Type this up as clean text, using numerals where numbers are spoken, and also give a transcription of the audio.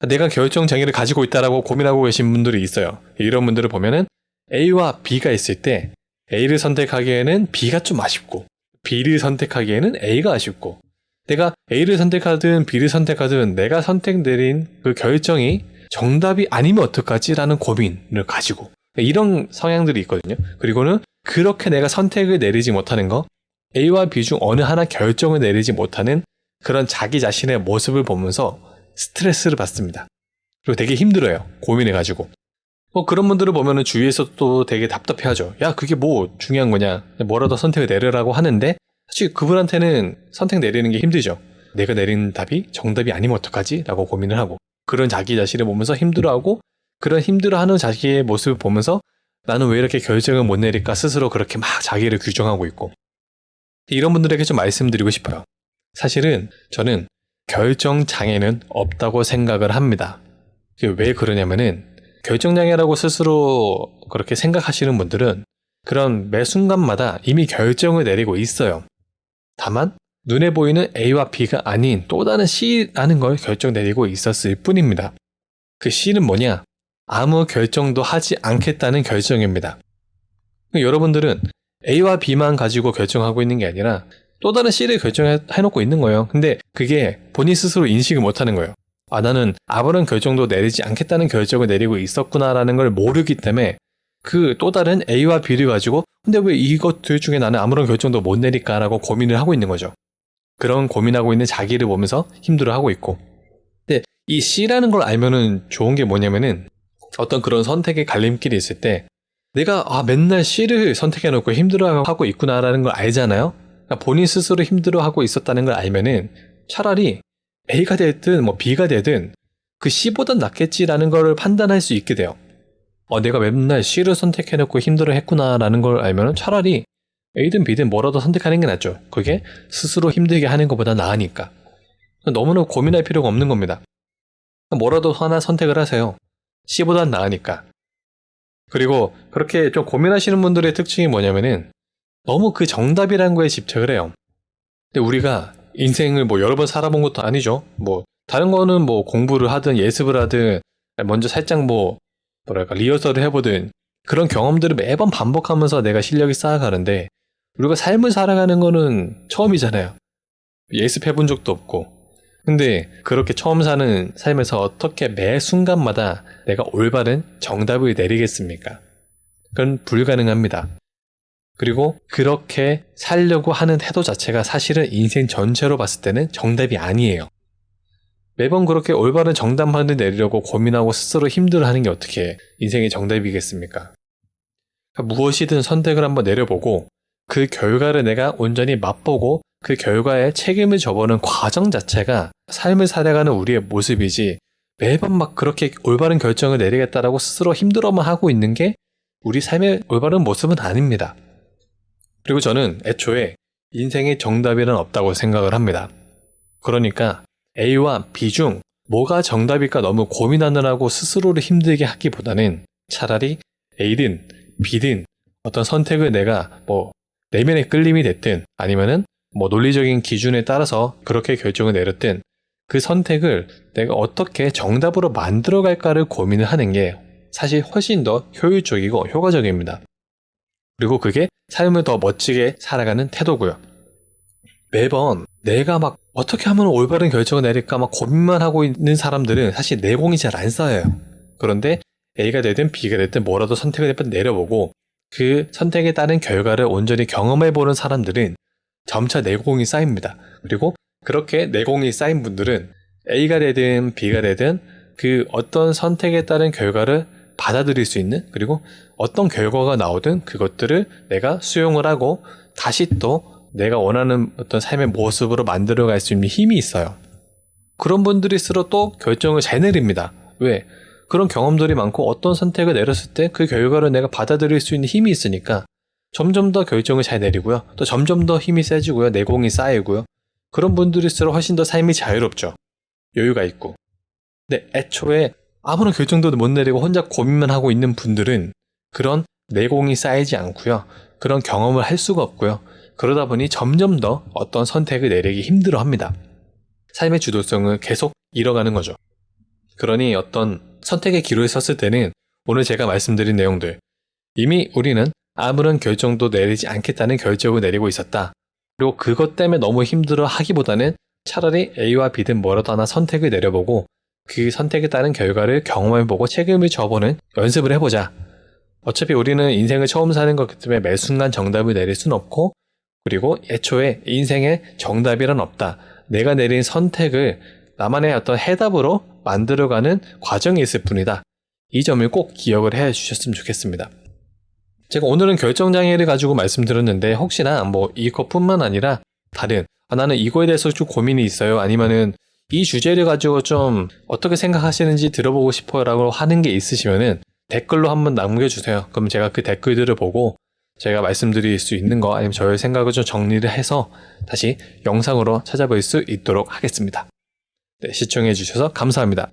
내가 결정 장애를 가지고 있다라고 고민하고 계신 분들이 있어요. 이런 분들을 보면은 A와 B가 있을 때 A를 선택하기에는 B가 좀 아쉽고 B를 선택하기에는 A가 아쉽고 내가 A를 선택하든 B를 선택하든 내가 선택 내린 그 결정이 정답이 아니면 어떡하지? 라는 고민을 가지고 이런 성향들이 있거든요. 그리고는 그렇게 내가 선택을 내리지 못하는 거 A와 B 중 어느 하나 결정을 내리지 못하는 그런 자기 자신의 모습을 보면서 스트레스를 받습니다. 그리고 되게 힘들어요. 고민해가지고. 그런 분들을 보면은 주위에서 또 되게 답답해하죠. 야, 그게 뭐 중요한 거냐. 뭐라도 선택을 내리라고 하는데 사실 그분한테는 선택 내리는 게 힘들죠. 내가 내린 답이 정답이 아니면 어떡하지? 라고 고민을 하고 그런 자기 자신을 보면서 힘들어하고 그런 힘들어하는 자기의 모습을 보면서 나는 왜 이렇게 결정을 못 내릴까 스스로 그렇게 막 자기를 규정하고 있고 이런 분들에게 좀 말씀드리고 싶어요. 사실은 저는 결정 장애는 없다고 생각을 합니다. 왜 그러냐면은 결정 장애라고 스스로 그렇게 생각하시는 분들은 그런 매 순간마다 이미 결정을 내리고 있어요. 다만 눈에 보이는 A와 B가 아닌 또 다른 C라는 걸 결정 내리고 있었을 뿐입니다. 그 C는 뭐냐? 아무 결정도 하지 않겠다는 결정입니다. 여러분들은 A와 B만 가지고 결정하고 있는 게 아니라 또 다른 C를 결정해놓고 있는 거예요. 근데 그게 본인 스스로 인식을 못하는 거예요. 나는 아무런 결정도 내리지 않겠다는 결정을 내리고 있었구나라는 걸 모르기 때문에 그 또 다른 A와 B를 가지고 근데 왜 이것들 중에 나는 아무런 결정도 못 내릴까라고 고민을 하고 있는 거죠. 그런 고민하고 있는 자기를 보면서 힘들어하고 있고 근데 이 C라는 걸 알면은 좋은 게 뭐냐면은 어떤 그런 선택의 갈림길이 있을 때 내가 맨날 C를 선택해놓고 힘들어하고 있구나라는 걸 알잖아요. 그러니까 본인 스스로 힘들어하고 있었다는 걸 알면은 차라리 A가 되든 뭐 B가 되든 그 C보단 낫겠지라는 걸 판단할 수 있게 돼요. 내가 맨날 C를 선택해놓고 힘들어했구나라는 걸 알면은 차라리 A든 B든 뭐라도 선택하는 게 낫죠. 그게 스스로 힘들게 하는 것보다 나으니까. 너무나 고민할 필요가 없는 겁니다. 뭐라도 하나 선택을 하세요. C보단 나으니까. 그리고 그렇게 좀 고민하시는 분들의 특징이 뭐냐면은 너무 그 정답이라는 거에 집착을 해요. 근데 우리가 인생을 뭐 여러 번 살아본 것도 아니죠. 뭐 다른 거는 뭐 공부를 하든 예습을 하든 먼저 살짝 뭐랄까 리허설을 해보든 그런 경험들을 매번 반복하면서 내가 실력이 쌓아가는데 우리가 삶을 살아가는 거는 처음이잖아요. 예습해본 적도 없고 근데 그렇게 처음 사는 삶에서 어떻게 매 순간마다 내가 올바른 정답을 내리겠습니까? 그건 불가능합니다. 그리고 그렇게 살려고 하는 태도 자체가 사실은 인생 전체로 봤을 때는 정답이 아니에요. 매번 그렇게 올바른 정답만을 내리려고 고민하고 스스로 힘들어하는 게 어떻게 인생의 정답이겠습니까? 그러니까 무엇이든 선택을 한번 내려보고 그 결과를 내가 온전히 맛보고 그 결과에 책임을 져보는 과정 자체가 삶을 살아가는 우리의 모습이지 매번 막 그렇게 올바른 결정을 내리겠다라고 스스로 힘들어만 하고 있는 게 우리 삶의 올바른 모습은 아닙니다. 그리고 저는 애초에 인생의 정답이란 없다고 생각을 합니다. 그러니까 A와 B 중 뭐가 정답일까 너무 고민하느라고 스스로를 힘들게 하기보다는 차라리 A든 B든 어떤 선택을 내가 내면의 끌림이 됐든 아니면은 논리적인 기준에 따라서 그렇게 결정을 내렸든 그 선택을 내가 어떻게 정답으로 만들어갈까를 고민을 하는 게 사실 훨씬 더 효율적이고 효과적입니다. 그리고 그게 삶을 더 멋지게 살아가는 태도고요. 매번 내가 막 어떻게 하면 올바른 결정을 내릴까 막 고민만 하고 있는 사람들은 사실 내공이 잘 안 쌓여요. 그런데 A가 되든 B가 되든 뭐라도 선택을 한번 내려보고 그 선택에 따른 결과를 온전히 경험해보는 사람들은 점차 내공이 쌓입니다. 그리고 그렇게 내공이 쌓인 분들은 A가 되든 B가 되든 그 어떤 선택에 따른 결과를 받아들일 수 있는 그리고 어떤 결과가 나오든 그것들을 내가 수용을 하고 다시 또 내가 원하는 어떤 삶의 모습으로 만들어갈 수 있는 힘이 있어요. 그런 분들일수록 또 결정을 잘 내립니다. 왜? 그런 경험들이 많고 어떤 선택을 내렸을 때 그 결과를 내가 받아들일 수 있는 힘이 있으니까 점점 더 결정을 잘 내리고요. 또 점점 더 힘이 세지고요. 내공이 쌓이고요. 그런 분들일수록 훨씬 더 삶이 자유롭죠. 여유가 있고. 근데 애초에 아무런 결정도 못 내리고 혼자 고민만 하고 있는 분들은 그런 내공이 쌓이지 않고요. 그런 경험을 할 수가 없고요. 그러다 보니 점점 더 어떤 선택을 내리기 힘들어합니다. 삶의 주도성을 계속 잃어가는 거죠. 그러니 어떤 선택의 기로에 섰을 때는 오늘 제가 말씀드린 내용들, 이미 우리는 아무런 결정도 내리지 않겠다는 결정을 내리고 있었다. 그리고 그것 때문에 너무 힘들어 하기보다는 차라리 A와 B든 뭐라도 하나 선택을 내려보고 그 선택에 따른 결과를 경험해보고 책임을 져보는 연습을 해보자. 어차피 우리는 인생을 처음 사는 거기 때문에 매 순간 정답을 내릴 순 없고, 그리고 애초에 인생에 정답이란 없다. 내가 내린 선택을 나만의 어떤 해답으로 만들어가는 과정이 있을 뿐이다. 이 점을 꼭 기억을 해 주셨으면 좋겠습니다. 제가 오늘은 결정장애를 가지고 말씀드렸는데, 혹시나 뭐 이것뿐만 아니라 다른 나는 이거에 대해서 좀 고민이 있어요, 아니면은 이 주제를 가지고 좀 어떻게 생각하시는지 들어보고 싶어요 라고 하는 게 있으시면은 댓글로 한번 남겨주세요. 그럼 제가 그 댓글들을 보고 제가 말씀드릴 수 있는 거 아니면 저의 생각을 좀 정리를 해서 다시 영상으로 찾아볼 수 있도록 하겠습니다. 네, 시청해 주셔서 감사합니다.